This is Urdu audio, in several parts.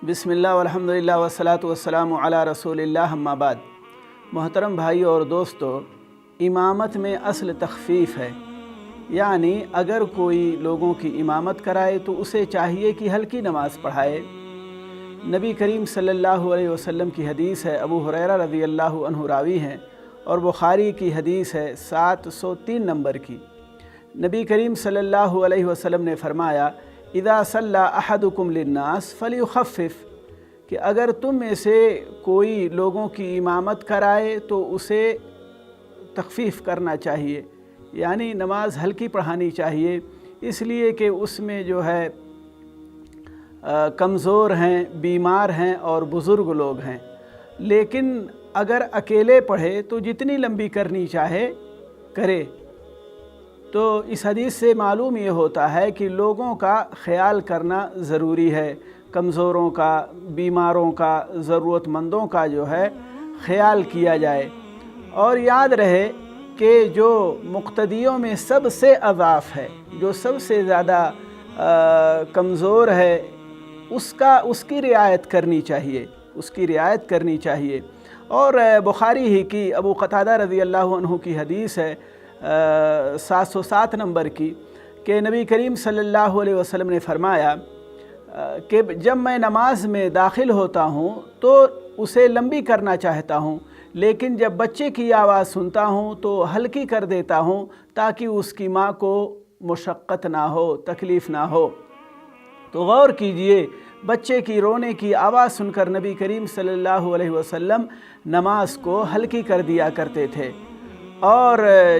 بسم اللہ والحمدللہ والصلاۃ والسلام علی رسول اللہ اما بعد۔ محترم بھائی اور دوستو، امامت میں اصل تخفیف ہے، یعنی اگر کوئی لوگوں کی امامت کرائے تو اسے چاہیے کہ ہلکی نماز پڑھائے۔ نبی کریم صلی اللہ علیہ وسلم کی حدیث ہے، ابو ہریرہ رضی اللہ عنہ راوی ہیں، اور بخاری کی حدیث ہے 703 نمبر کی۔ نبی کریم صلی اللہ علیہ وسلم نے فرمایا، اذا صلی احدکم للناس فلیخفف، کہ اگر تم میں سے کوئی لوگوں کی امامت کرائے تو اسے تخفیف کرنا چاہیے، یعنی نماز ہلکی پڑھانی چاہیے، اس لیے کہ اس میں جو ہے کمزور ہیں، بیمار ہیں اور بزرگ لوگ ہیں۔ لیکن اگر اکیلے پڑھے تو جتنی لمبی کرنی چاہے کرے۔ تو اس حدیث سے معلوم یہ ہوتا ہے کہ لوگوں کا خیال کرنا ضروری ہے، کمزوروں کا، بیماروں کا، ضرورت مندوں کا جو ہے خیال کیا جائے۔ اور یاد رہے کہ جو مقتدیوں میں سب سے اضعف ہے، جو سب سے زیادہ کمزور ہے، اس کی رعایت کرنی چاہیے، اس کی رعایت کرنی چاہیے۔ اور بخاری ہی کی ابو قتادہ رضی اللہ عنہ کی حدیث ہے 707 نمبر کی، کہ نبی کریم صلی اللہ علیہ وسلم نے فرمایا کہ جب میں نماز میں داخل ہوتا ہوں تو اسے لمبی کرنا چاہتا ہوں، لیکن جب بچے کی آواز سنتا ہوں تو ہلکی کر دیتا ہوں تاکہ اس کی ماں کو مشقت نہ ہو، تکلیف نہ ہو۔ تو غور کیجئے، بچے کی رونے کی آواز سن کر نبی کریم صلی اللہ علیہ وسلم نماز کو ہلکی کر دیا کرتے تھے۔ اور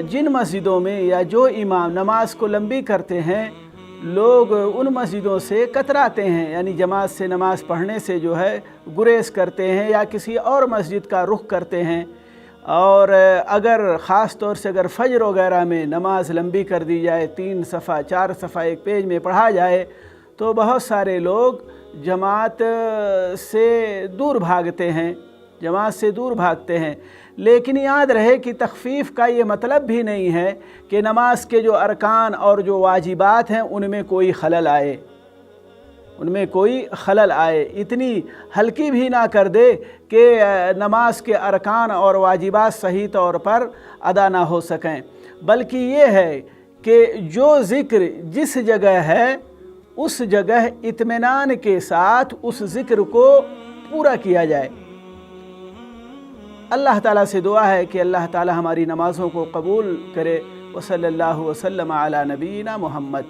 جن مسجدوں میں یا جو امام نماز کو لمبی کرتے ہیں، لوگ ان مسجدوں سے کتراتے ہیں، یعنی جماعت سے نماز پڑھنے سے جو ہے گریز کرتے ہیں یا کسی اور مسجد کا رخ کرتے ہیں۔ اور اگر خاص طور سے اگر فجر وغیرہ میں نماز لمبی کر دی جائے، 3 صفحہ 4 صفحہ ایک پیج میں پڑھا جائے، تو بہت سارے لوگ جماعت سے دور بھاگتے ہیں، جماعت سے دور بھاگتے ہیں۔ لیکن یاد رہے کہ تخفیف کا یہ مطلب بھی نہیں ہے کہ نماز کے جو ارکان اور جو واجبات ہیں ان میں کوئی خلل آئے، اتنی ہلکی بھی نہ کر دے کہ نماز کے ارکان اور واجبات صحیح طور پر ادا نہ ہو سکیں، بلکہ یہ ہے کہ جو ذکر جس جگہ ہے اس جگہ اطمینان کے ساتھ اس ذکر کو پورا کیا جائے۔ اللہ تعالیٰ سے دعا ہے کہ اللہ تعالیٰ ہماری نمازوں کو قبول کرے۔ وصلی اللہ وسلم علی نبینا محمد۔